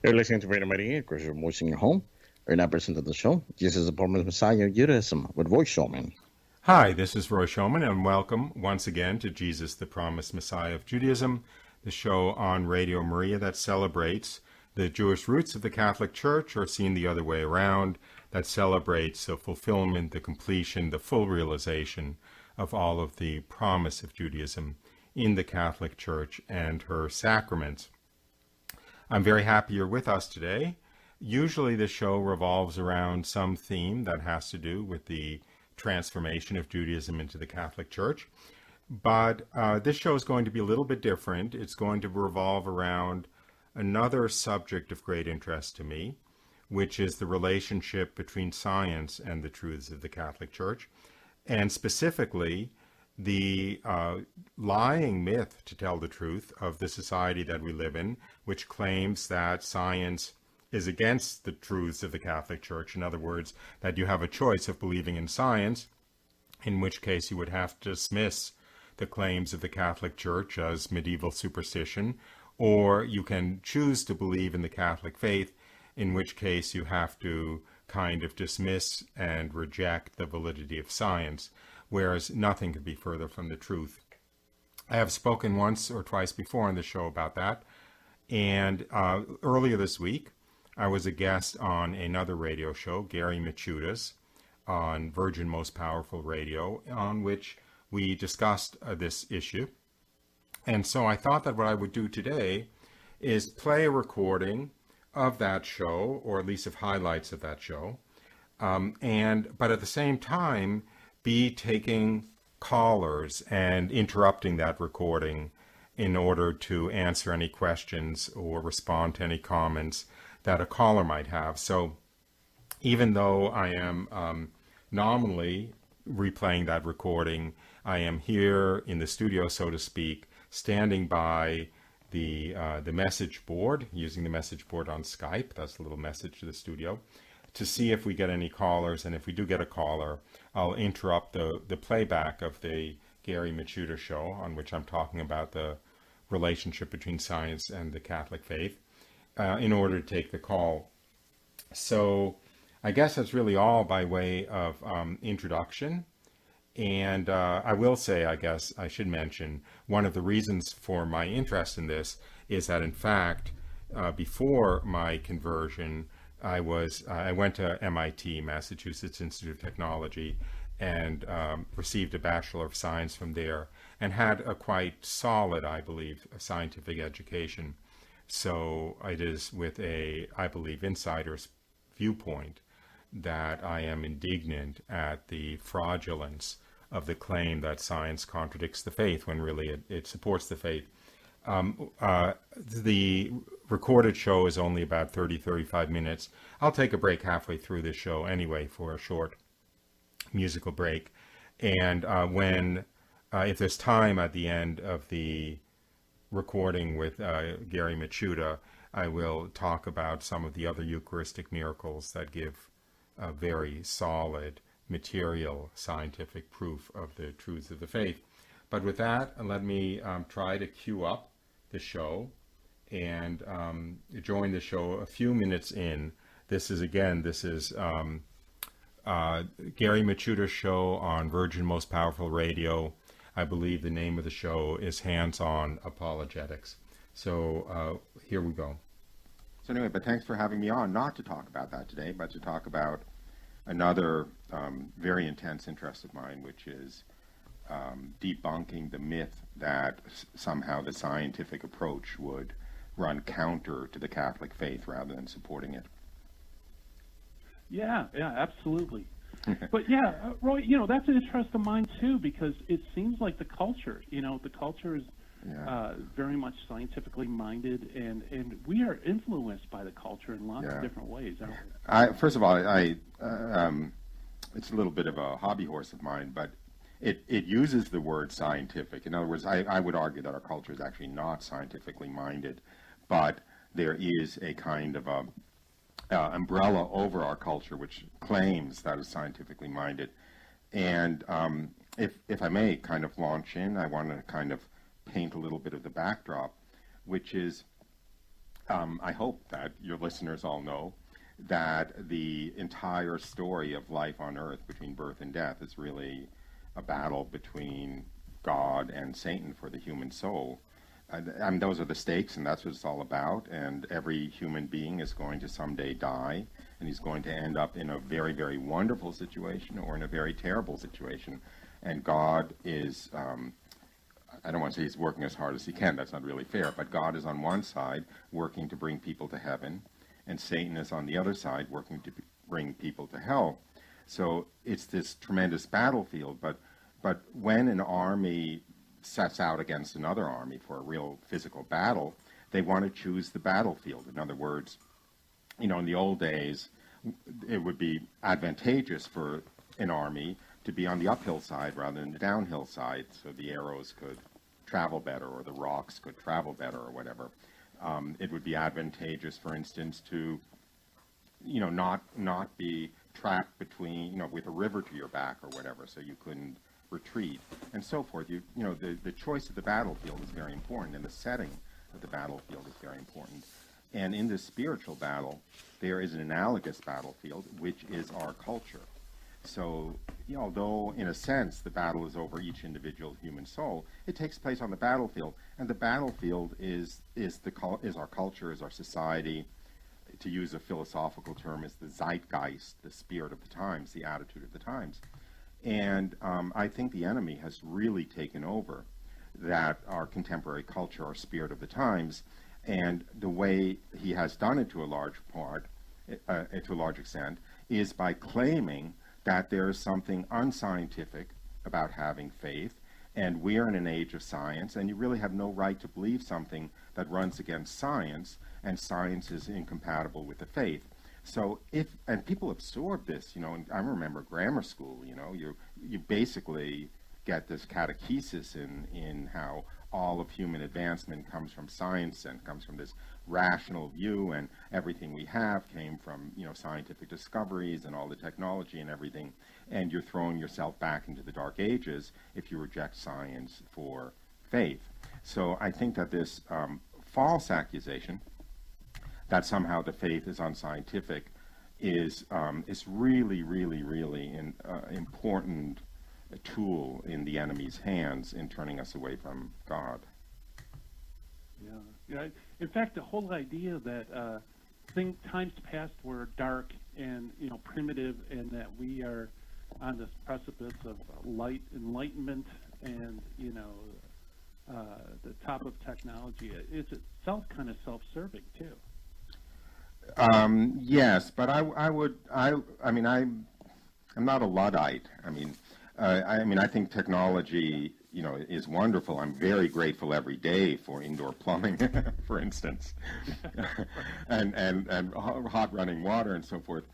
You're listening to Radio Maria, of course, your voice in your home. We're now presenting the show, Jesus, the Promised Messiah, Judaism, with voice showman. Hi, this is Roy Shulman, and welcome once again to Jesus, the Promised Messiah of Judaism, the show on Radio Maria that celebrates the Jewish roots of the Catholic Church, or seen the other way around, that celebrates the fulfillment, the completion, the full realization of all of the promise of Judaism in the Catholic Church and her sacraments. I'm very happy you're with us today. Usually the show revolves around some theme that has to do with the transformation of Judaism into the Catholic Church. But this show is going to be a little bit different. It's going to revolve around another subject of great interest to me, which is the relationship between science and the truths of the Catholic Church, and specifically the lying myth, to tell the truth, of the society that we live in, which claims that science is against the truths of the Catholic Church. In other words, that you have a choice of believing in science, in which case you would have to dismiss the claims of the Catholic Church as medieval superstition, or you can choose to believe in the Catholic faith, in which case you have to kind of dismiss and reject the validity of science, whereas nothing could be further from the truth. I have spoken once or twice before on the show about that, and earlier this week, I was a guest on another radio show, Gary Michuda's, on Virgin Most Powerful Radio, on which we discussed this issue. And so I thought that what I would do today is play a recording of that show, or at least of highlights of that show, but at the same time be taking callers and interrupting that recording in order to answer any questions or respond to any comments that a caller might have. So even though I am nominally replaying that recording, I am here in the studio, so to speak, standing by the message board, using the message board on Skype. That's a little message to the studio, to see if we get any callers. And if we do get a caller, I'll interrupt the playback of the Gary Michuda show, on which I'm talking about the relationship between science and the Catholic faith, in order to take the call. So I guess that's really all by way of introduction. And I will say, I guess I should mention, one of the reasons for my interest in this is that, in fact, before my conversion, I went to MIT, Massachusetts Institute of Technology, and received a Bachelor of Science from there, and had a quite solid, I believe, scientific education. So it is with a, I believe, insider's viewpoint that I am indignant at the fraudulence of the claim that science contradicts the faith, when really it supports the faith. The recorded show is only about 35 minutes. I'll take a break halfway through this show anyway for a short musical break. And if there's time at the end of the recording with Gary Michuda, I will talk about some of the other Eucharistic miracles that give a very solid material scientific proof of the truths of the faith. But with that, let me try to cue up the show and join the show a few minutes in. This is Gary Michuda's show on Virgin Most Powerful Radio. I believe the name of the show is Hands-On Apologetics. So here we go. So anyway, but thanks for having me on, not to talk about that today, but to talk about another very intense interest of mine, which is debunking the myth that somehow the scientific approach would run counter to the Catholic faith rather than supporting it. Yeah, absolutely. But yeah, Roy, that's an interest of mine too, because it seems like the culture is very much scientifically minded, and we are influenced by the culture in lots of different ways, aren't we? First of all, it's a little bit of a hobby horse of mine, but it uses the word scientific. In other words, I would argue that our culture is actually not scientifically minded, but there is a kind of umbrella over our culture which claims that it's scientifically minded. And if I may kind of launch in, I want to kind of paint a little bit of the backdrop, which is I hope that your listeners all know that the entire story of life on earth between birth and death is really a battle between God and Satan for the human soul. Those are the stakes, and that's what it's all about. And every human being is going to someday die, and he's going to end up in a very, very wonderful situation or in a very terrible situation. And God is, I don't want to say he's working as hard as he can. That's not really fair. But God is on one side working to bring people to heaven, and Satan is on the other side working to bring people to hell. So it's this tremendous battlefield. But when an army sets out against another army for a real physical battle, they want to choose the battlefield. In other words, in the old days, it would be advantageous for an army to be on the uphill side rather than the downhill side, so the arrows could travel better or the rocks could travel better or whatever. It would be advantageous, for instance, to not be trapped between with a river to your back or whatever, so you couldn't retreat and so forth. The choice of the battlefield is very important, and the setting of the battlefield is very important. And in this spiritual battle, there is an analogous battlefield, which is our culture. So, although in a sense the battle is over each individual human soul, it takes place on the battlefield, and the battlefield is our culture, is our society. To use a philosophical term, is the zeitgeist, the spirit of the times, the attitude of the times. And I think the enemy has really taken over that our contemporary culture, our spirit of the times, and the way he has done it to a large extent, is by claiming that there is something unscientific about having faith, and we're in an age of science, and you really have no right to believe something that runs against science, and science is incompatible with the faith. So and people absorb this, and I remember grammar school, you basically get this catechesis in how all of human advancement comes from science and comes from this rational view, and everything we have came from, scientific discoveries and all the technology and everything, and you're throwing yourself back into the Dark Ages if you reject science for faith. So I think that this false accusation that somehow the faith is unscientific is really, really, really an important tool in the enemy's hands in turning us away from God. Yeah. In fact, the whole idea that times past were dark and primitive, and that we are on this precipice of light enlightenment and the top of technology, it's itself kind of self-serving too. Yes, but I'm not a Luddite. I think technology, is wonderful. I'm very grateful every day for indoor plumbing, for instance, and hot running water and so forth.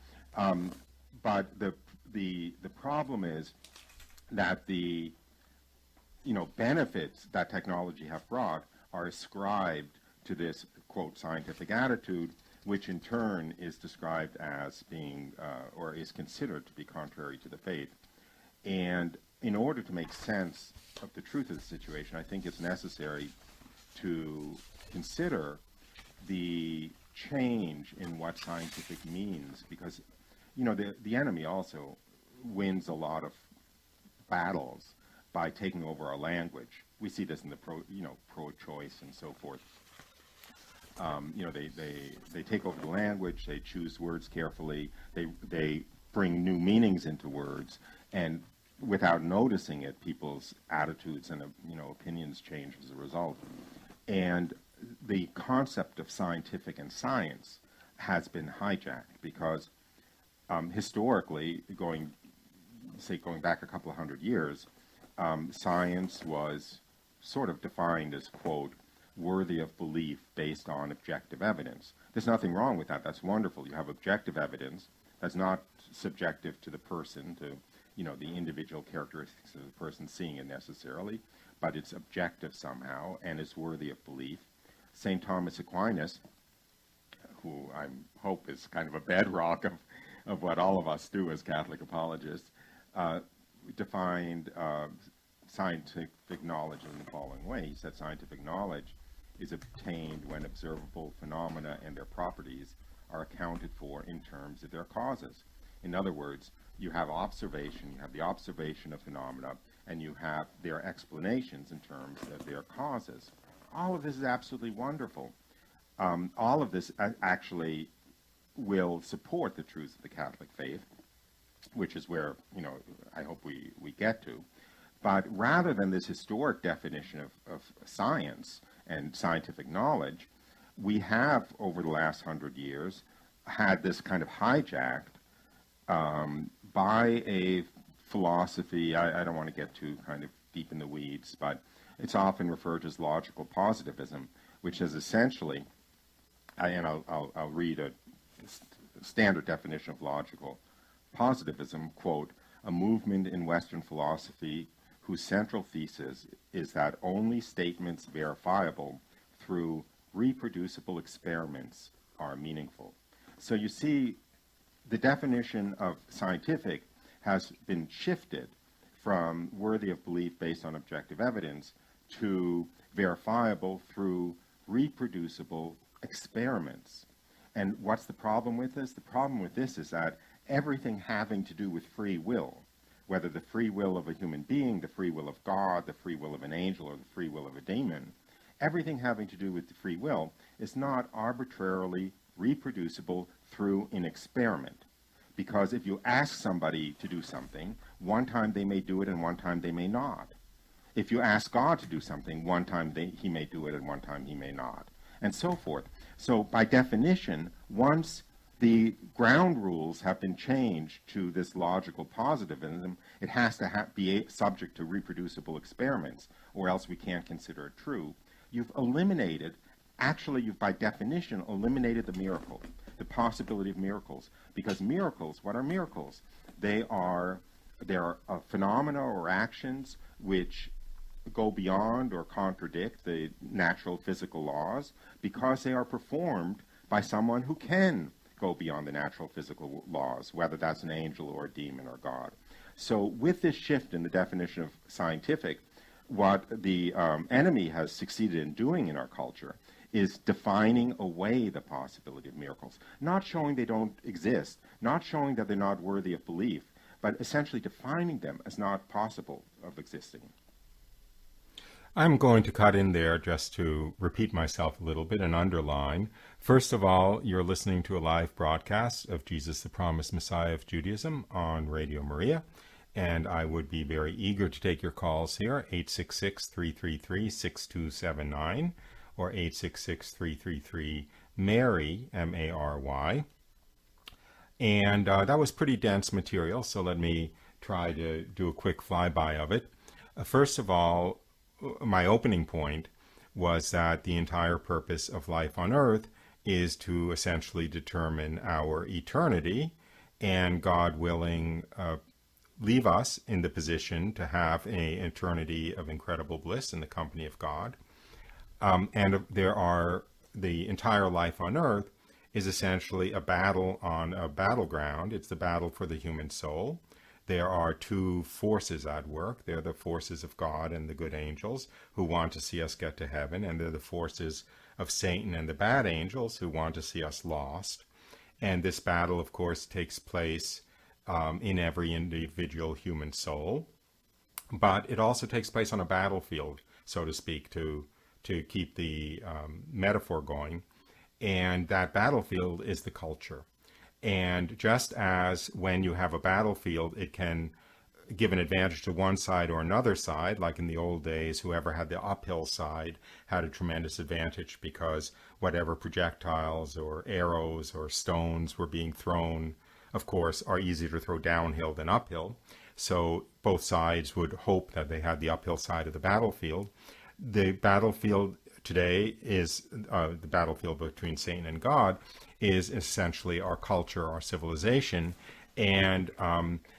But the problem is that the benefits that technology have brought are ascribed to this quote scientific attitude, which in turn is described as being or is considered to be contrary to the faith. And in order to make sense of the truth of the situation, I think it's necessary to consider the change in what scientific means, because the enemy also wins a lot of battles by taking over our language. We see this in the pro-choice and so forth. They take over the language. They choose words carefully. They bring new meanings into words, and without noticing it, people's attitudes and opinions change as a result. And the concept of scientific and science has been hijacked because historically, going back a couple of hundred years, science was sort of defined as, quote, worthy of belief based on objective evidence. There's nothing wrong with that. That's wonderful. You have objective evidence that's not subjective to the person, to the individual characteristics of the person seeing it necessarily, but it's objective somehow and it's worthy of belief. St. Thomas Aquinas, who I hope is kind of a bedrock of what all of us do as Catholic apologists, defined scientific knowledge in the following way. He said scientific knowledge is obtained when observable phenomena and their properties are accounted for in terms of their causes. In other words, you have observation, you have the observation of phenomena, and you have their explanations in terms of their causes. All of this is absolutely wonderful. All of this actually will support the truths of the Catholic faith, which is where, I hope we get to. But rather than this historic definition of science and scientific knowledge, we have, over the last 100 years, had this kind of hijacked by a philosophy. I don't want to get too kind of deep in the weeds, but it's often referred to as logical positivism, which is essentially, and I'll read a standard definition of logical positivism, quote, a movement in Western philosophy whose central thesis is that only statements verifiable through reproducible experiments are meaningful. So you see, the definition of scientific has been shifted from worthy of belief based on objective evidence to verifiable through reproducible experiments. And what's the problem with this? The problem with this is that everything having to do with free will, whether the free will of a human being, the free will of God, the free will of an angel, or the free will of a demon, everything having to do with the free will is not arbitrarily reproducible through an experiment. Because if you ask somebody to do something, one time they may do it and one time they may not. If you ask God to do something, one time he may do it and one time he may not, and so forth. So by definition, once the ground rules have been changed to this logical positivism, it has to be subject to reproducible experiments, or else we can't consider it true. You've by definition, eliminated the miracle, the possibility of miracles. Because miracles, what are miracles? They are phenomena or actions which go beyond or contradict the natural physical laws because they are performed by someone who can go beyond the natural physical laws, whether that's an angel or a demon or God. So with this shift in the definition of scientific, what the enemy has succeeded in doing in our culture is defining away the possibility of miracles, not showing they don't exist, not showing that they're not worthy of belief, but essentially defining them as not possible of existing. I'm going to cut in there just to repeat myself a little bit and underline. First of all, you're listening to a live broadcast of Jesus the Promised Messiah of Judaism on Radio Maria, and I would be very eager to take your calls here, 866-333-6279 or 866-333-MARY, M-A-R-Y. And that was pretty dense material, so let me try to do a quick flyby of it. First of all, my opening point was that the entire purpose of life on earth is to essentially determine our eternity, and God willing, leave us in the position to have an eternity of incredible bliss in the company of God. And the entire life on earth is essentially a battle on a battleground. It's the battle for the human soul. There are two forces at work. They're the forces of God and the good angels who want to see us get to heaven, and they're the forces of Satan and the bad angels who want to see us lost. And this battle, of course, takes place in every individual human soul. But it also takes place on a battlefield, so to speak, to keep the metaphor going. And that battlefield is the culture. And just as when you have a battlefield, it can give an advantage to one side or another side, like in the old days, whoever had the uphill side had a tremendous advantage because whatever projectiles or arrows or stones were being thrown, of course, are easier to throw downhill than uphill. So both sides would hope that they had the uphill side of the battlefield. The battlefield today is the battlefield between Satan and God is essentially our culture, our civilization, and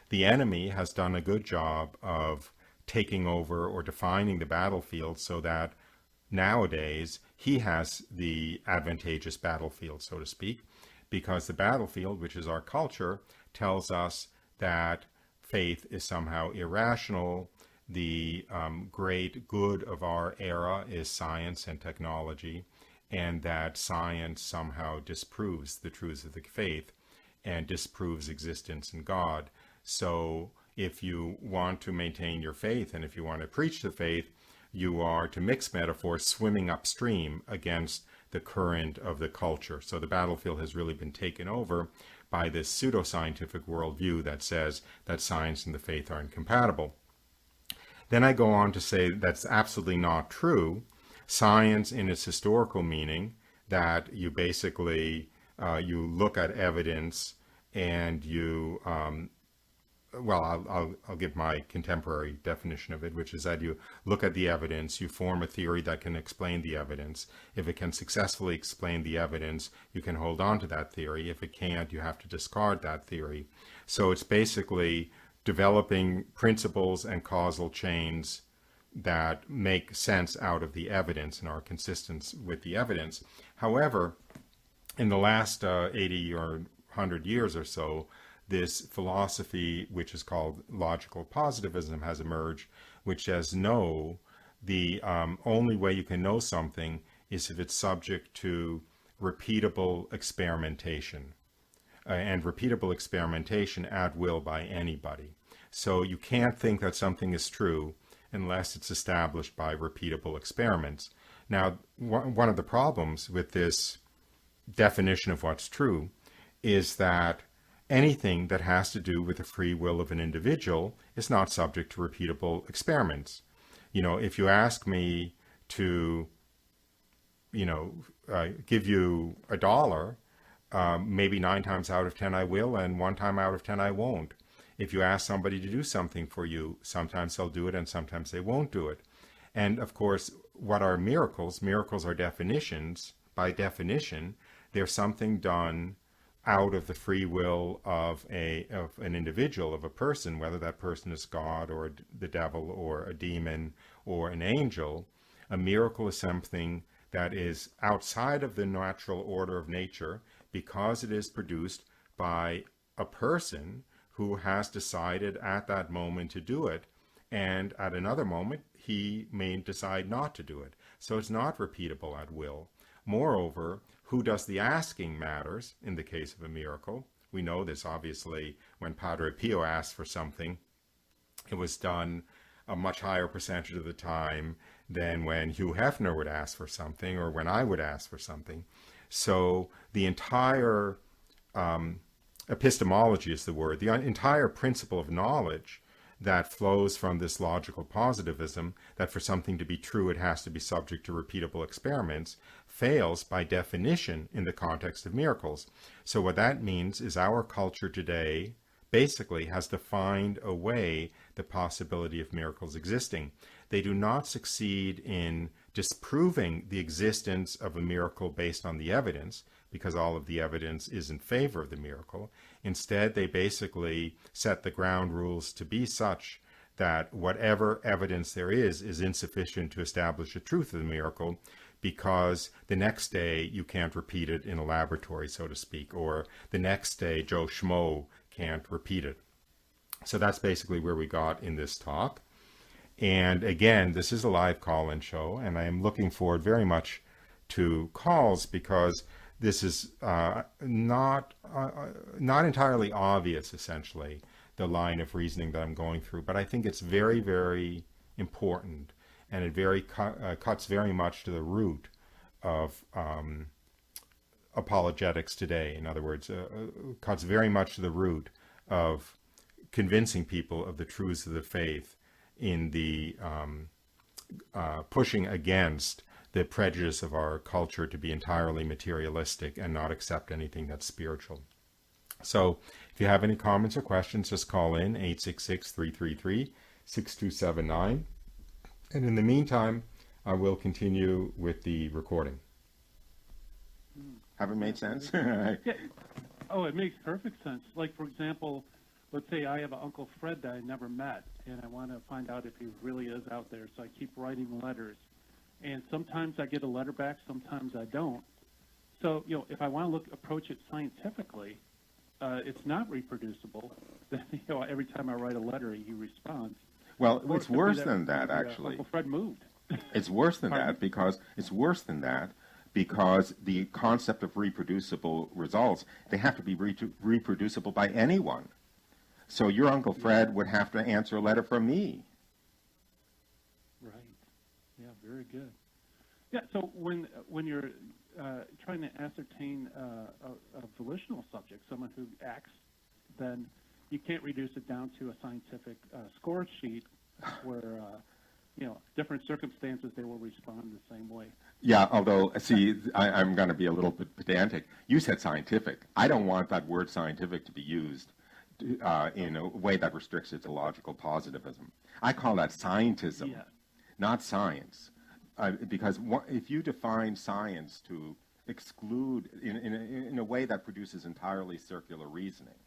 the enemy has done a good job of taking over or defining the battlefield so that nowadays he has the advantageous battlefield, so to speak, because the battlefield, which is our culture, tells us that faith is somehow irrational, the great good of our era is science and technology, and that science somehow disproves the truths of the faith and disproves existence in God. So if you want to maintain your faith and if you want to preach the faith, you are, to mix metaphors, swimming upstream against the current of the culture. So the battlefield has really been taken over by this pseudoscientific worldview that says that science and the faith are incompatible. Then I go on to say that's absolutely not true. Science, in its historical meaning, that you basically you look at evidence and you I'll give my contemporary definition of it, which is that you look at the evidence, you form a theory that can explain the evidence. If it can successfully explain the evidence, you can hold on to that theory. If it can't, you have to discard that theory. So it's basically developing principles and causal chains that make sense out of the evidence and are consistent with the evidence. However, in the last 80 or 100 years or so, this philosophy, which is called logical positivism, has emerged, which says no, the only way you can know something is if it's subject to repeatable experimentation, and repeatable experimentation at will by anybody. So you can't think that something is true unless it's established by repeatable experiments. Now, one of the problems with this definition of what's true is that anything that has to do with the free will of an individual is not subject to repeatable experiments. If you ask me to, give you $1, maybe 9 times out of 10 I will, and 1 time out of 10 I won't. If you ask somebody to do something for you, sometimes they'll do it and sometimes they won't do it. And of course, what are miracles? Miracles are definitions. By definition, they're something done out of the free will of an individual, of a person, whether that person is God or the devil or a demon or an angel. A miracle is something that is outside of the natural order of nature because it is produced by a person who has decided at that moment to do it, and at another moment he may decide not to do it. So it's not repeatable at will. Moreover, who does the asking matters in the case of a miracle. We know this, obviously, when Padre Pio asked for something, it was done a much higher percentage of the time than when Hugh Hefner would ask for something or when I would ask for something. So the entire epistemology is the word, the entire principle of knowledge that flows from this logical positivism, that for something to be true it has to be subject to repeatable experiments, fails by definition in the context of miracles. So what that means is our culture today basically has defined away the possibility of miracles existing. They do not succeed in disproving the existence of a miracle based on the evidence, because all of the evidence is in favor of the miracle. Instead, they basically set the ground rules to be such that whatever evidence there is insufficient to establish the truth of the miracle, because the next day you can't repeat it in a laboratory, so to speak, or the next day Joe Schmo can't repeat it. So that's basically where we got in this talk. And again, this is a live call-in show, and I am looking forward very much to calls, because this is not entirely obvious, essentially, the line of reasoning that I'm going through. But I think it's very, very important, and it cuts very much to the root of apologetics today. In other words, cuts very much to the root of convincing people of the truths of the faith in the pushing against the prejudice of our culture to be entirely materialistic and not accept anything that's spiritual. So if you have any comments or questions, just call in 866-333-6279. And in the meantime, I will continue with the recording. Have it made sense? Yeah. Oh, it makes perfect sense. Like, for example, let's say I have an Uncle Fred that I never met, and I want to find out if he really is out there, so I keep writing letters. And sometimes I get a letter back, sometimes I don't. So, if I want to approach it scientifically, it's not reproducible. Then, every time I write a letter, he responds. Well, Or it it's could be worse than that, maybe, actually. Uncle Fred moved. It's worse than Pardon? that because the concept of reproducible results, they have to be reproducible by anyone. So your Uncle Fred would have to answer a letter from me. Right. Yeah, very good. Yeah, so when you're trying to ascertain a volitional subject, someone who acts, then you can't reduce it down to a scientific score sheet where, different circumstances, they will respond the same way. Yeah, although, see, I'm going to be a little bit pedantic. You said scientific. I don't want that word scientific to be used in a way that restricts it to logical positivism. I call that scientism, Yeah. not science. Because if you define science to exclude, in a way that produces entirely circular reasoning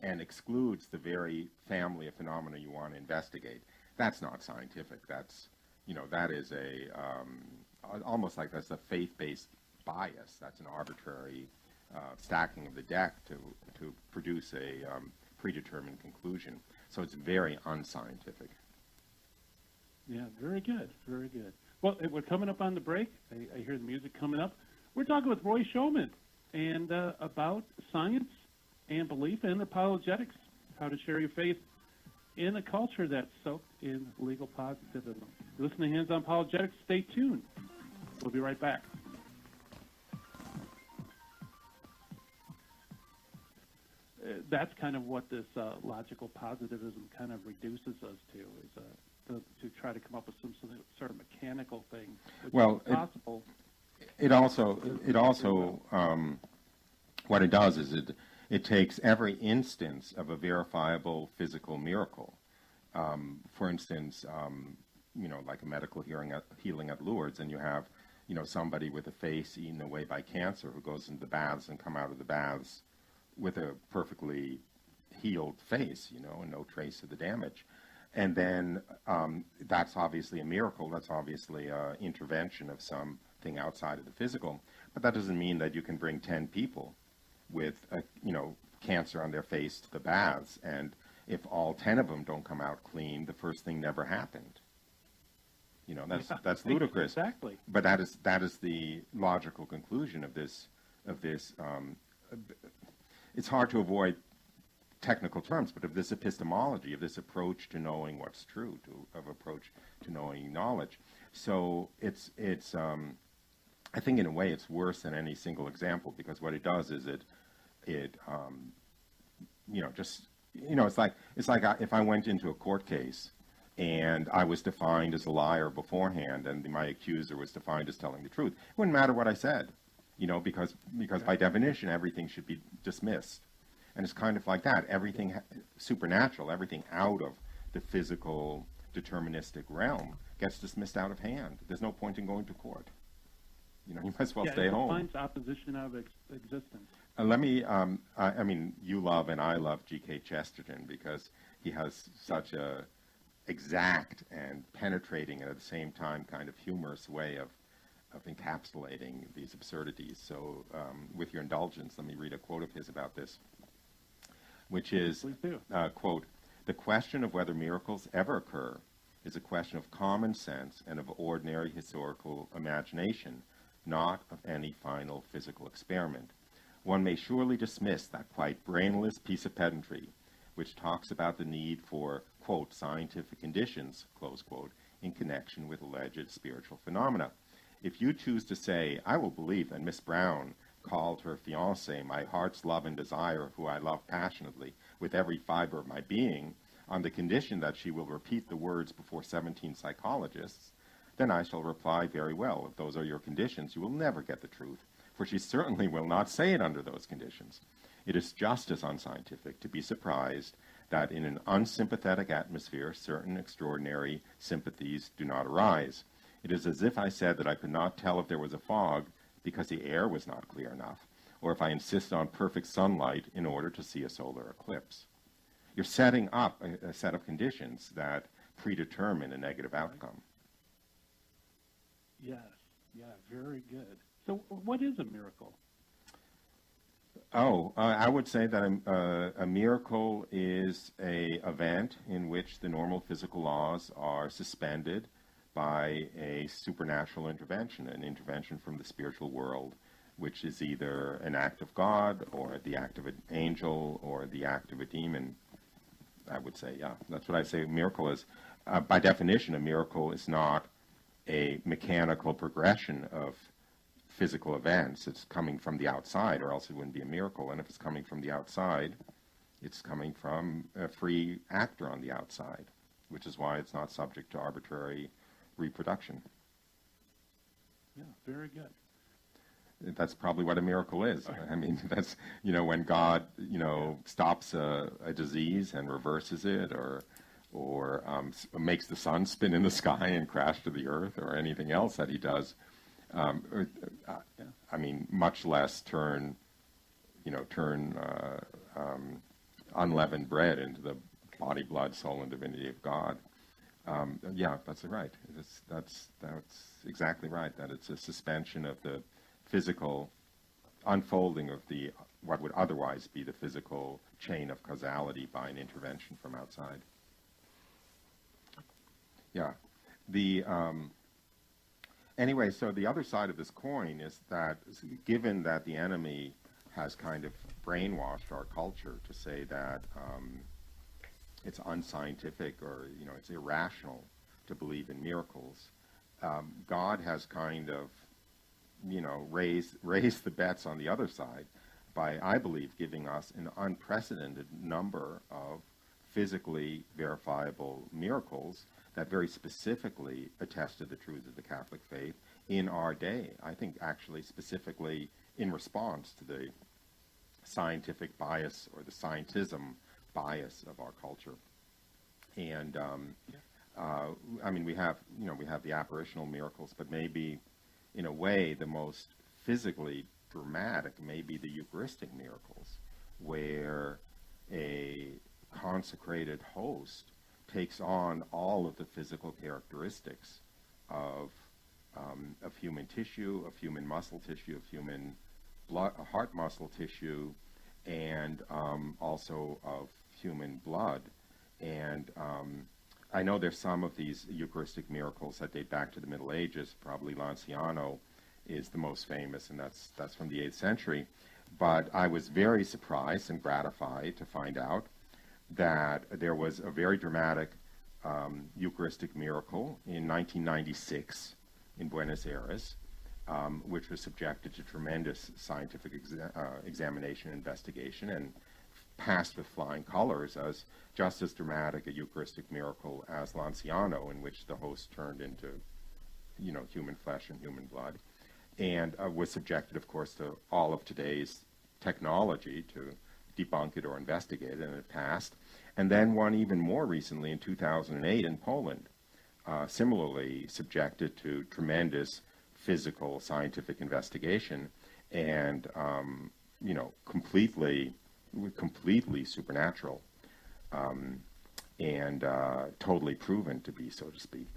and excludes the very family of phenomena you want to investigate, that's not scientific. That is almost like that's a faith-based bias. That's an arbitrary stacking of the deck to produce a predetermined conclusion. So it's very unscientific. Yeah, very good, very good. Well, we're coming up on the break. I hear the music coming up. We're talking with Roy Showman and about science and belief and apologetics, how to share your faith in a culture that's soaked in legal positivism. You're listening to Hands on Apologetics. Stay tuned. We'll be right back. That's kind of what this logical positivism kind of reduces us to, is to try to come up with some sort of mechanical thing, which is possible. It also what it does is it takes every instance of a verifiable physical miracle. For instance, like a medical healing at Lourdes, and you have, somebody with a face eaten away by cancer who goes into the baths and come out of the baths with a perfectly healed face, and no trace of the damage. And then that's obviously a miracle. That's obviously an intervention of something outside of the physical. But that doesn't mean that you can bring 10 people with, cancer on their face to the baths, and if all 10 of them don't come out clean, the first thing never happened. That's ludicrous. Exactly. But that is the logical conclusion of this. It's hard to avoid technical terms, but of this epistemology, of this approach to knowing what's true, of approach to knowing knowledge. So it's I think in a way it's worse than any single example, because what it does is it's like if I went into a court case and I was defined as a liar beforehand, and my accuser was defined as telling the truth, it wouldn't matter what I said, because by definition everything should be dismissed. And it's kind of like that. Everything supernatural, everything out of the physical deterministic realm gets dismissed out of hand. There's no point in going to court. You might as well stay home. It finds opposition out of existence. Let me, I mean, you love and I love G.K. Chesterton because he has such a exact and penetrating and at the same time kind of humorous way of encapsulating these absurdities. So with your indulgence, let me read a quote of his about this, which is, quote, "The question of whether miracles ever occur is a question of common sense and of ordinary historical imagination, not of any final physical experiment. One may surely dismiss that quite brainless piece of pedantry which talks about the need for, quote, scientific conditions, close quote, in connection with alleged spiritual phenomena. If you choose to say, I will believe that Miss Brown called her fiancé my heart's love and desire, who I love passionately with every fiber of my being, on the condition that she will repeat the words before 17 psychologists, then I shall reply, very well, if those are your conditions, you will never get the truth, for she certainly will not say it under those conditions. It is just as unscientific to be surprised that in an unsympathetic atmosphere certain extraordinary sympathies do not arise. It is as if I said that I could not tell if there was a fog because the air was not clear enough, or if I insist on perfect sunlight in order to see a solar eclipse. You're setting up a set of conditions that predetermine a negative outcome." Yes, yeah, very good. So what is a miracle? I would say that a miracle is a event in which the normal physical laws are suspended by a supernatural intervention, an intervention from the spiritual world, which is either an act of God or the act of an angel or the act of a demon. I would say, yeah, that's what I say a miracle is. By definition, a miracle is not a mechanical progression of physical events. It's coming from the outside, or else it wouldn't be a miracle. And if it's coming from the outside, it's coming from a free actor on the outside, which is why it's not subject to arbitrary reproduction. Yeah, very good. That's probably what a miracle is. I mean, that's, when God, stops a disease and reverses it, or makes the sun spin in the sky and crash to the earth, or anything else that he does. I mean, much less turn unleavened bread into the body, blood, soul, and divinity of God. Yeah, that's right. That's exactly right. That it's a suspension of the physical unfolding of what would otherwise be the physical chain of causality by an intervention from outside. Yeah. Anyway, so the other side of this coin is that, given that the enemy has kind of brainwashed our culture to say that it's unscientific, or it's irrational to believe in miracles, God has kind of raised the bets on the other side by, I believe, giving us an unprecedented number of physically verifiable miracles that very specifically attest to the truths of the Catholic faith in our day. I think actually specifically in response to the scientific bias or the scientism bias of our culture. And I mean, we have the apparitional miracles, but maybe in a way the most physically dramatic may be the Eucharistic miracles, where a consecrated host takes on all of the physical characteristics of human tissue, of human muscle tissue, of human heart muscle tissue, and also of human blood. And I know there's some of these Eucharistic miracles that date back to the Middle Ages. Probably Lanciano is the most famous, and that's from the 8th century. But I was very surprised and gratified to find out that there was a very dramatic Eucharistic miracle in 1996 in Buenos Aires, which was subjected to tremendous scientific examination and investigation, and passed with flying colors as just as dramatic a Eucharistic miracle as Lanciano, in which the host turned into, human flesh and human blood, and was subjected, of course, to all of today's technology to debunk it or investigate it, and it passed. And then one even more recently in 2008 in Poland, similarly subjected to tremendous physical scientific investigation, and completely supernatural, and totally proven to be, so to speak.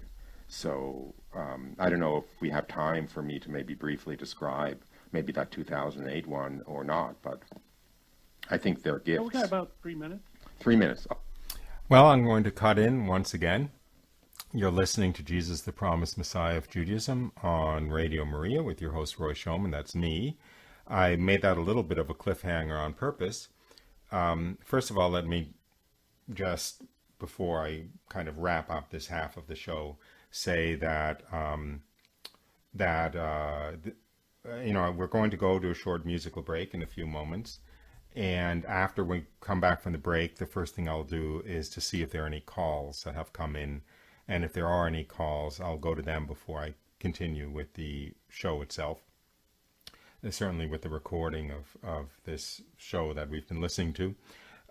So I don't know if we have time for me to maybe briefly describe maybe that 2008 one or not, but I think they're gifts. We got about 3 minutes. 3 minutes. Well, I'm going to cut in once again. You're listening to Jesus, the Promised Messiah of Judaism on Radio Maria with your host, Roy Schoeman. That's me. I made that a little bit of a cliffhanger on purpose. First of all, let me just, before I kind of wrap up this half of the show, say that we're going to go to a short musical break in a few moments. And after we come back from the break, the first thing I'll do is to see if there are any calls that have come in. And if there are any calls, I'll go to them before I continue with the show itself. And certainly with the recording of this show that we've been listening to.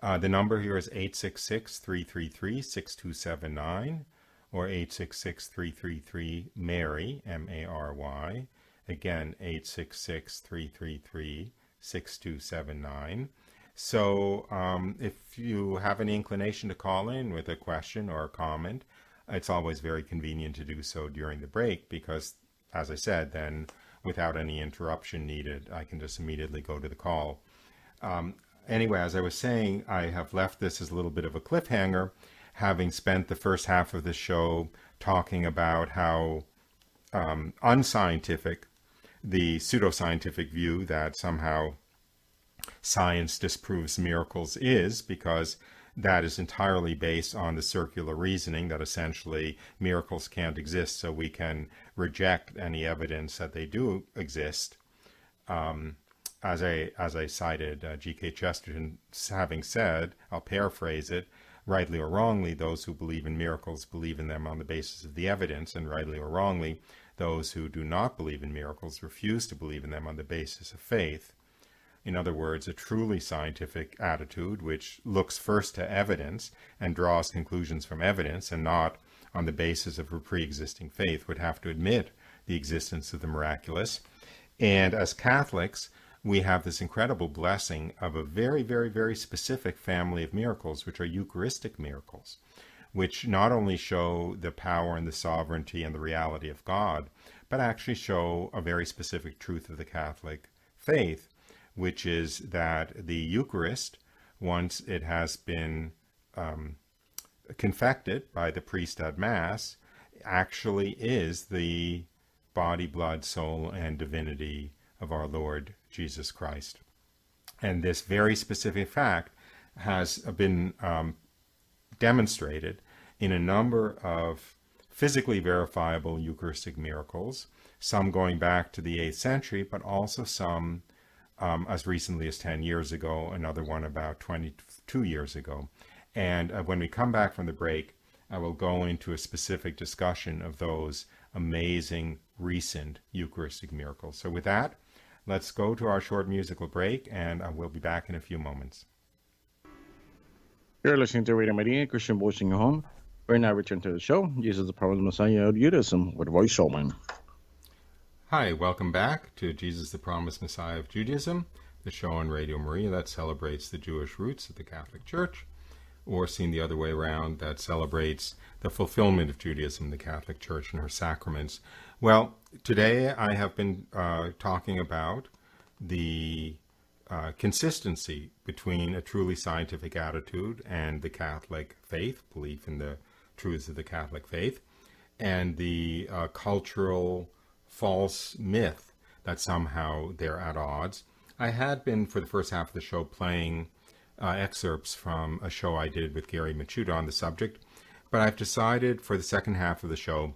The number here is 866-333-6279 or 866-333-MARY, M-A-R-Y. Again, 866-333-6279. So if you have any inclination to call in with a question or a comment, it's always very convenient to do so during the break because, as I said, then without any interruption needed, I can just immediately go to the call. Anyway, as I was saying, I have left this as a little bit of a cliffhanger, having spent the first half of the show talking about how unscientific the pseudoscientific view that somehow science disproves miracles is, because that is entirely based on the circular reasoning that essentially miracles can't exist, so we can reject any evidence that they do exist. As I cited G.K. Chesterton having said, I'll paraphrase it, rightly or wrongly, those who believe in miracles believe in them on the basis of the evidence, and rightly or wrongly, those who do not believe in miracles refuse to believe in them on the basis of faith. In other words, a truly scientific attitude, which looks first to evidence and draws conclusions from evidence and not on the basis of a pre-existing faith, would have to admit the existence of the miraculous. And as Catholics, we have this incredible blessing of a very, very, very specific family of miracles, which are Eucharistic miracles, which not only show the power and the sovereignty and the reality of God, but actually show a very specific truth of the Catholic faith, which is that the Eucharist, once it has been confected by the priest at Mass, actually is the body, blood, soul, and divinity of our Lord Jesus Christ. And this very specific fact has been demonstrated in a number of physically verifiable Eucharistic miracles, some going back to the 8th century, but also some as recently as 10 years ago, another one about 22 years ago. And when we come back from the break, I will go into a specific discussion of those amazing recent Eucharistic miracles. So with that, let's go to our short musical break, and we'll be back in a few moments. You're listening to Radio Maria, Christian Voice in Your Home. We're now returning to the show, Jesus the Promised Messiah of Judaism, with Voice Showman. Hi, welcome back to Jesus the Promised Messiah of Judaism, the show on Radio Maria that celebrates the Jewish roots of the Catholic Church, or seen the other way around, that celebrates the fulfillment of Judaism, the Catholic Church and her sacraments. Well, today I have been talking about the consistency between a truly scientific attitude and the Catholic faith, belief in the truths of the Catholic faith, and the cultural false myth that somehow they're at odds. I had been, for the first half of the show, playing excerpts from a show I did with Gary Machuda on the subject, but I've decided for the second half of the show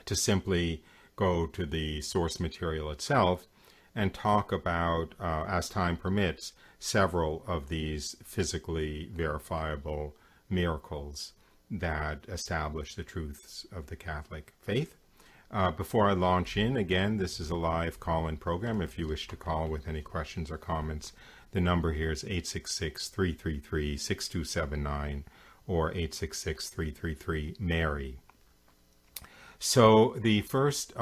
to simply go to the source material itself and talk about, as time permits, several of these physically verifiable miracles that establish the truths of the Catholic faith. Before I launch in, again, this is a live call-in program. If you wish to call with any questions or comments, the number here is 866-333-6279 or 866-333-MARY. So the first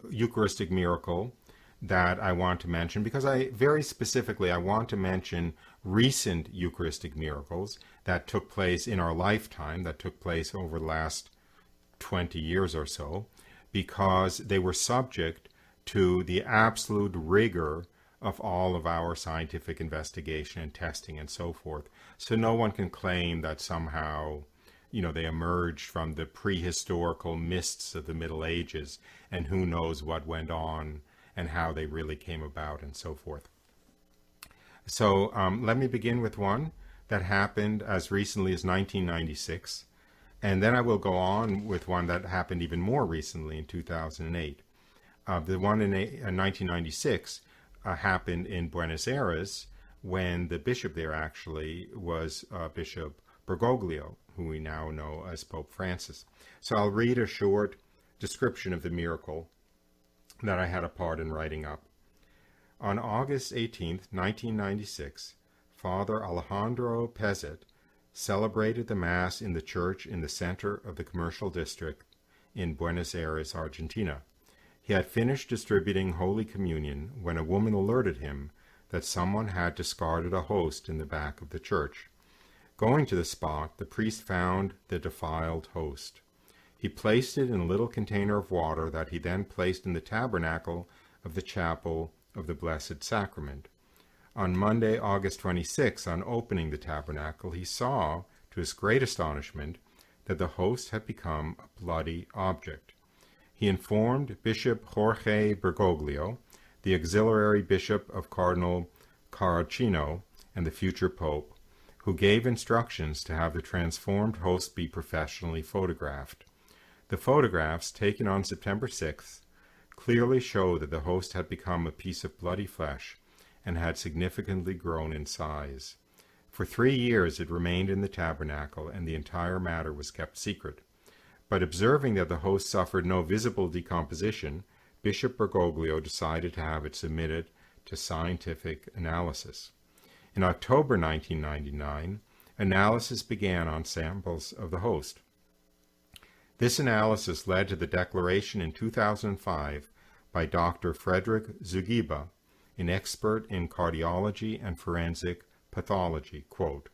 Eucharistic miracle that I want to mention, because I want to mention recent Eucharistic miracles that took place in our lifetime, that took place over the last 20 years or so, because they were subject to the absolute rigor of all of our scientific investigation and testing and so forth. So no one can claim that somehow, they emerged from the prehistorical mists of the Middle Ages and who knows what went on and how they really came about and so forth. So let me begin with one that happened as recently as 1996. And then I will go on with one that happened even more recently in 2008. The one in 1996 happened in Buenos Aires when the bishop there actually was Bishop Bergoglio, who we now know as Pope Francis. So I'll read a short description of the miracle that I had a part in writing up. On August 18th, 1996, Father Alejandro Pezet celebrated the Mass in the church in the center of the commercial district in Buenos Aires, Argentina. He had finished distributing Holy Communion when a woman alerted him that someone had discarded a host in the back of the church. Going to the spot, the priest found the defiled host. He placed it in a little container of water that he then placed in the tabernacle of the chapel of the Blessed Sacrament. On Monday, August 26, on opening the tabernacle, he saw, to his great astonishment, that the host had become a bloody object. He informed Bishop Jorge Bergoglio, the auxiliary bishop of Cardinal Caracino and the future pope, who gave instructions to have the transformed host be professionally photographed. The photographs, taken on September 6th, clearly show that the host had become a piece of bloody flesh and had significantly grown in size. For 3 years it remained in the tabernacle, and the entire matter was kept secret. But observing that the host suffered no visible decomposition, Bishop Bergoglio decided to have it submitted to scientific analysis. In October 1999, analysis began on samples of the host. This analysis led to the declaration in 2005 by Dr. Frederick Zugiba, an expert in cardiology and forensic pathology, quote,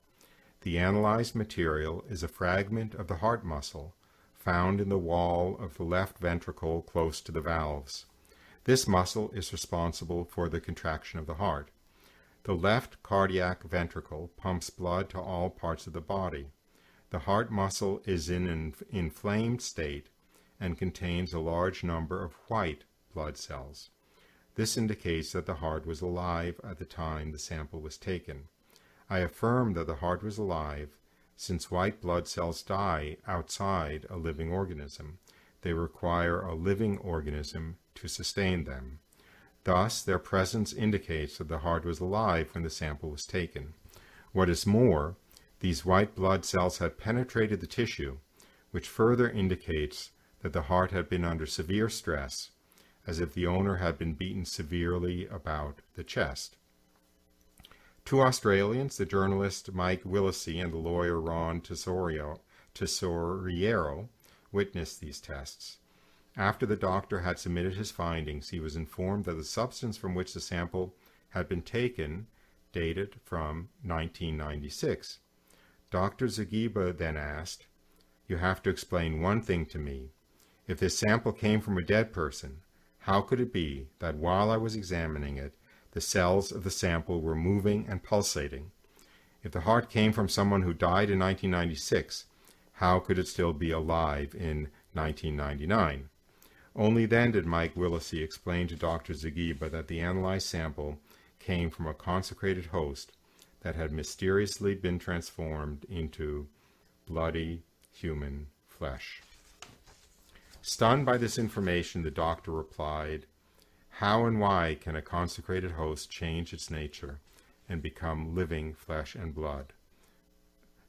"The analyzed material is a fragment of the heart muscle found in the wall of the left ventricle close to the valves. This muscle is responsible for the contraction of the heart. The left cardiac ventricle pumps blood to all parts of the body. The heart muscle is in an inflamed state and contains a large number of white blood cells. This indicates that the heart was alive at the time the sample was taken. I affirm that the heart was alive, since white blood cells die outside a living organism. They require a living organism to sustain them. Thus, their presence indicates that the heart was alive when the sample was taken. What is more, these white blood cells had penetrated the tissue, which further indicates that the heart had been under severe stress, as if the owner had been beaten severely about the chest." 2 Australians, the journalist Mike Willesee and the lawyer Ron Tesoriero, witnessed these tests. After the doctor had submitted his findings, he was informed that the substance from which the sample had been taken dated from 1996. Dr. Zagiba then asked, "You have to explain one thing to me. If this sample came from a dead person, how could it be that while I was examining it, the cells of the sample were moving and pulsating? If the heart came from someone who died in 1996, how could it still be alive in 1999? Only then did Mike Willesee explain to Dr. Zagiba that the analyzed sample came from a consecrated host that had mysteriously been transformed into bloody human flesh. Stunned by this information, the doctor replied, "How and why can a consecrated host change its nature and become living flesh and blood?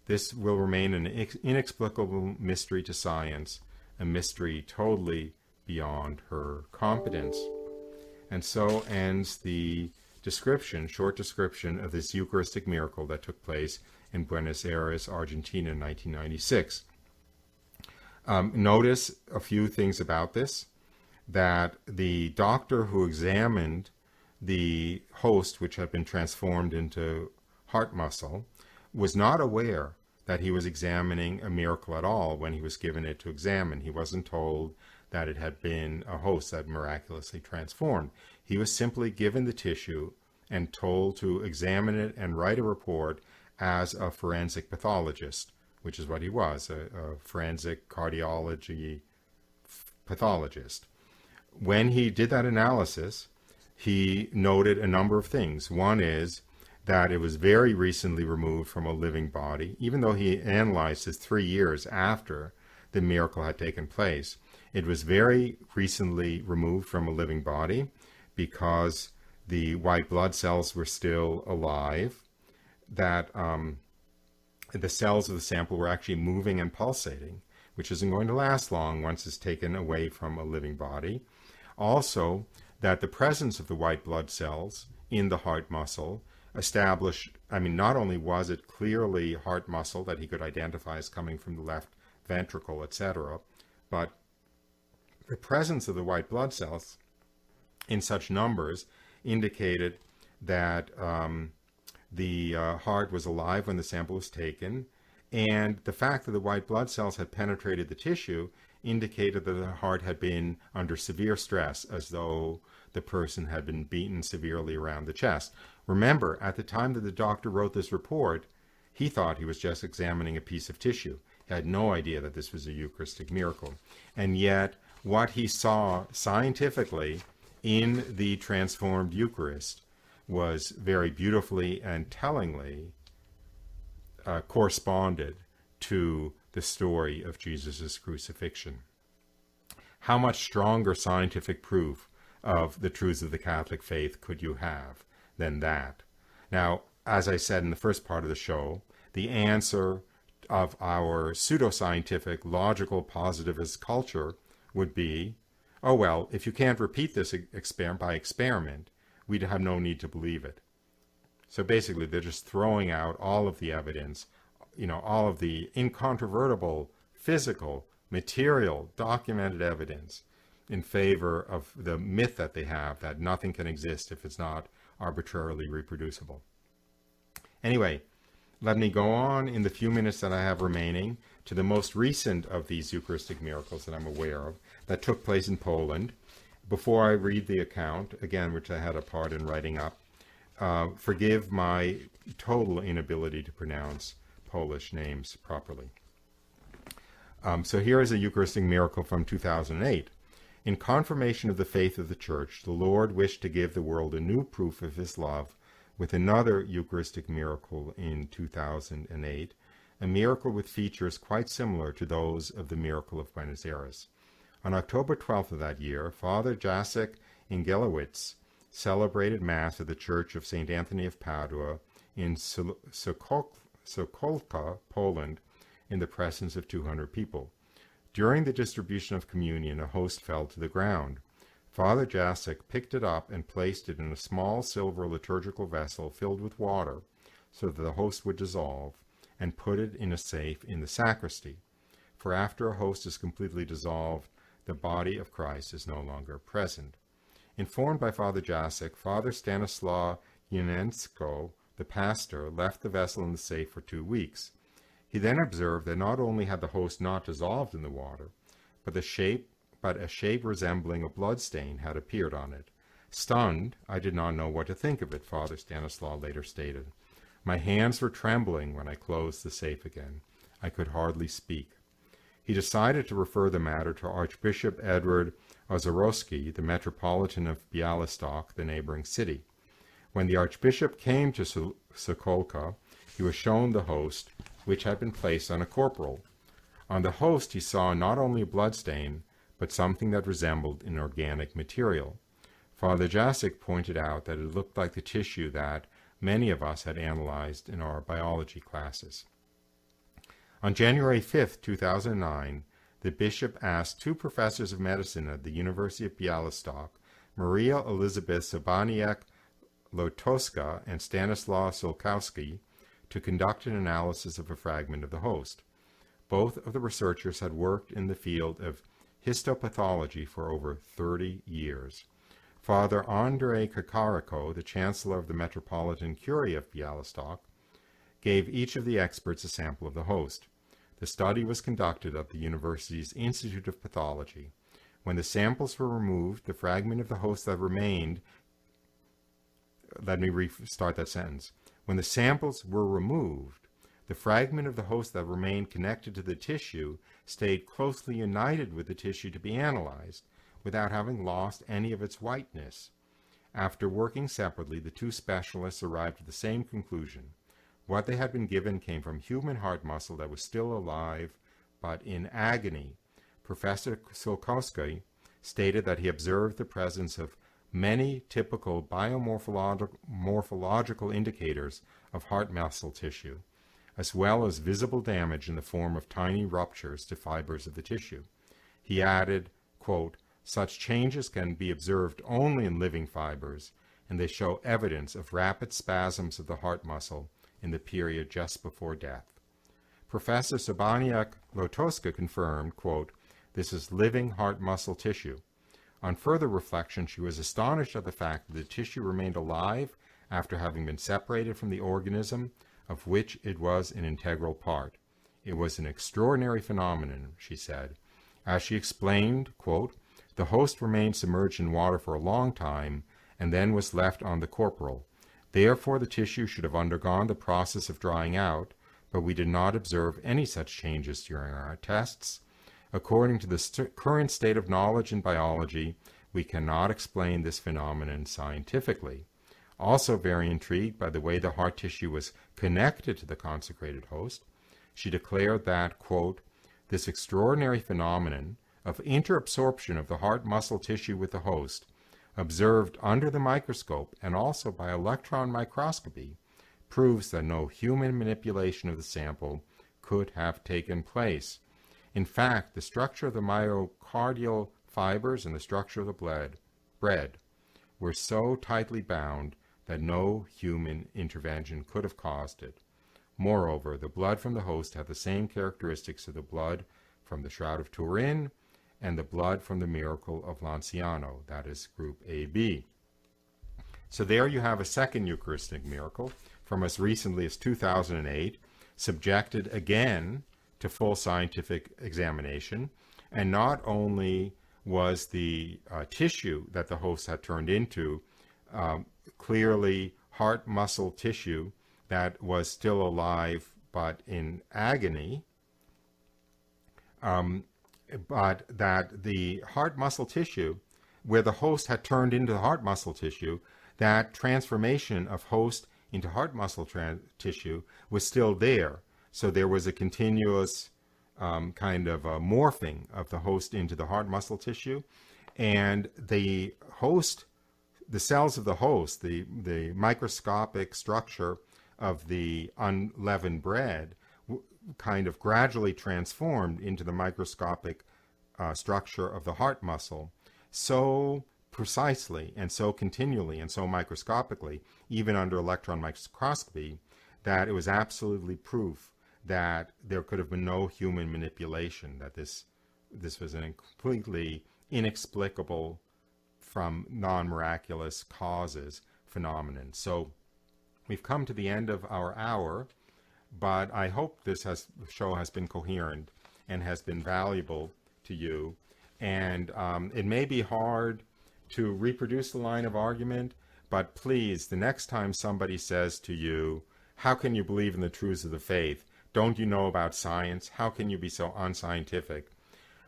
This will remain an inexplicable mystery to science, a mystery totally beyond her competence." And so ends the short description of this Eucharistic miracle that took place in Buenos Aires, Argentina in 1996. Notice a few things about this, that the doctor who examined the host, which had been transformed into heart muscle, was not aware that he was examining a miracle at all when he was given it to examine. He wasn't told that it had been a host that miraculously transformed. He was simply given the tissue and told to examine it and write a report as a forensic pathologist, which is what he was, a forensic cardiology pathologist. When he did that analysis, he noted a number of things. One is that it was very recently removed from a living body, even though he analyzed this 3 years after the miracle had taken place. It was very recently removed from a living body because the white blood cells were still alive, that the cells of the sample were actually moving and pulsating, which isn't going to last long once it's taken away from a living body. Also, that the presence of the white blood cells in the heart muscle established, not only was it clearly heart muscle that he could identify as coming from the left ventricle, etc., but the presence of the white blood cells in such numbers indicated that the heart was alive when the sample was taken, and the fact that the white blood cells had penetrated the tissue indicated that the heart had been under severe stress, as though the person had been beaten severely around the chest. Remember, at the time that the doctor wrote this report, he thought he was just examining a piece of tissue. He had no idea that this was a Eucharistic miracle. And yet, what he saw scientifically in the transformed Eucharist was very beautifully and tellingly corresponded to the story of Jesus' crucifixion. How much stronger scientific proof of the truths of the Catholic faith could you have than that? Now, as I said in the first part of the show, the answer of our pseudoscientific, logical, positivist culture would be, oh, well, if you can't repeat this by experiment, we'd have no need to believe it. So basically, they're just throwing out all of the evidence, all of the incontrovertible, physical, material, documented evidence in favor of the myth that they have that nothing can exist if it's not arbitrarily reproducible. Anyway, let me go on in the few minutes that I have remaining to the most recent of these Eucharistic miracles that I'm aware of that took place in Poland. Before I read the account, again, which I had a part in writing up, forgive my total inability to pronounce Polish names properly. So here is a Eucharistic miracle from 2008. In confirmation of the faith of the Church, the Lord wished to give the world a new proof of his love with another Eucharistic miracle in 2008, a miracle with features quite similar to those of the miracle of Buenos Aires. On October 12th of that year, Father Jacek Ingelowitz celebrated Mass at the Church of St. Anthony of Padua in Sokolka, Poland, in the presence of 200 people. During the distribution of communion, a host fell to the ground. Father Jacek picked it up and placed it in a small silver liturgical vessel filled with water so that the host would dissolve, and put it in a safe in the sacristy. For after a host is completely dissolved, the body of Christ is no longer present. Informed by Father Jacek, Father Stanislaw Janensko, the pastor, left the vessel in the safe for 2 weeks. He then observed that not only had the host not dissolved in the water, but a shape resembling a bloodstain had appeared on it. Stunned, I did not know what to think of it, Father Stanislaw later stated. My hands were trembling when I closed the safe again. I could hardly speak. He decided to refer the matter to Archbishop Edward Ozorowski, the Metropolitan of Białystok, the neighboring city. When the Archbishop came to Sokolka, he was shown the host, which had been placed on a corporal. On the host he saw not only a bloodstain, but something that resembled inorganic material. Father Jacek pointed out that it looked like the tissue that many of us had analyzed in our biology classes. On January 5, 2009, the bishop asked 2 professors of medicine at the University of Białystok, Maria Elizabeth Sobaniak-Lotowska and Stanislaw Solkowski, to conduct an analysis of a fragment of the host. Both of the researchers had worked in the field of histopathology for over 30 years. Father Andrei Kakariko, the Chancellor of the Metropolitan Curia of Białystok, gave each of the experts a sample of the host. The study was conducted at the university's Institute of Pathology. When the samples were removed, the fragment of the host that remained... Let me restart that sentence. When the samples were removed, the fragment of the host that remained connected to the tissue stayed closely united with the tissue to be analyzed, without having lost any of its whiteness. After working separately, the 2 specialists arrived at the same conclusion. What they had been given came from human heart muscle that was still alive, but in agony. Professor Solkowski stated that he observed the presence of many typical biomorphological indicators of heart muscle tissue, as well as visible damage in the form of tiny ruptures to fibers of the tissue. He added, quote, "Such changes can be observed only in living fibers, and they show evidence of rapid spasms of the heart muscle in the period just before death." Professor Sobaniak-Lotowska confirmed, quote, "This is living heart muscle tissue." On further reflection, she was astonished at the fact that the tissue remained alive after having been separated from the organism of which it was an integral part. It was an extraordinary phenomenon, she said. As she explained, quote, The host remained submerged in water for a long time and then was left on the corporal. Therefore, the tissue should have undergone the process of drying out, but we did not observe any such changes during our tests. According to the current state of knowledge in biology, we cannot explain this phenomenon scientifically. Also very intrigued by the way the heart tissue was connected to the consecrated host, she declared that, quote, this extraordinary phenomenon of interabsorption of the heart muscle tissue with the host, observed under the microscope and also by electron microscopy, proves that no human manipulation of the sample could have taken place. In fact, the structure of the myocardial fibers and the structure of the bread were so tightly bound that no human intervention could have caused it. Moreover, the blood from the host had the same characteristics of the blood from the Shroud of Turin and the blood from the miracle of Lanciano, that is group AB. So there you have a second Eucharistic miracle from as recently as 2008, subjected again to full scientific examination. And not only was the tissue that the host had turned into clearly heart muscle tissue that was still alive but in agony, but that the heart muscle tissue, where the host had turned into the heart muscle tissue, that transformation of host into heart muscle tissue was still there. So there was a continuous kind of a morphing of the host into the heart muscle tissue. And the host, the cells of the host, the microscopic structure of the unleavened bread kind of gradually transformed into the microscopic structure of the heart muscle so precisely and so continually and so microscopically, even under electron microscopy, that it was absolutely proof that there could have been no human manipulation, that this was a completely inexplicable from non-miraculous causes phenomenon. So we've come to the end of our hour, but I hope this show has been coherent and has been valuable to you. And it may be hard to reproduce the line of argument, but please, the next time somebody says to you, how can you believe in the truths of the faith? Don't you know about science? How can you be so unscientific?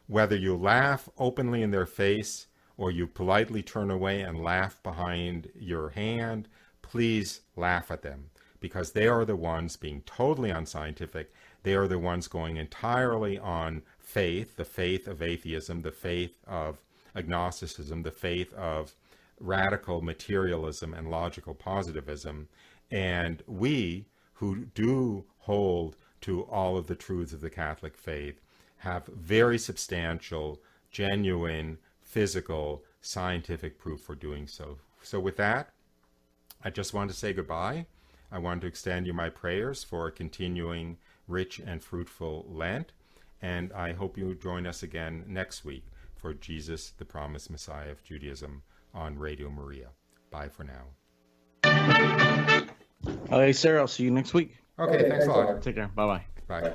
Whether you laugh openly in their face or you politely turn away and laugh behind your hand, please laugh at them, because they are the ones being totally unscientific. They are the ones going entirely on faith, the faith of atheism, the faith of agnosticism, the faith of radical materialism and logical positivism. And we, who do hold to all of the truths of the Catholic faith, have very substantial, genuine, physical, scientific proof for doing so. So with that, I just want to say goodbye. I want to extend you my prayers for a continuing rich and fruitful Lent, and I hope you join us again next week for Jesus, the Promised Messiah of Judaism on Radio Maria. Bye for now. Hey, Sarah, I'll see you next week. Okay, thanks a lot. Take care. Bye-bye. Bye.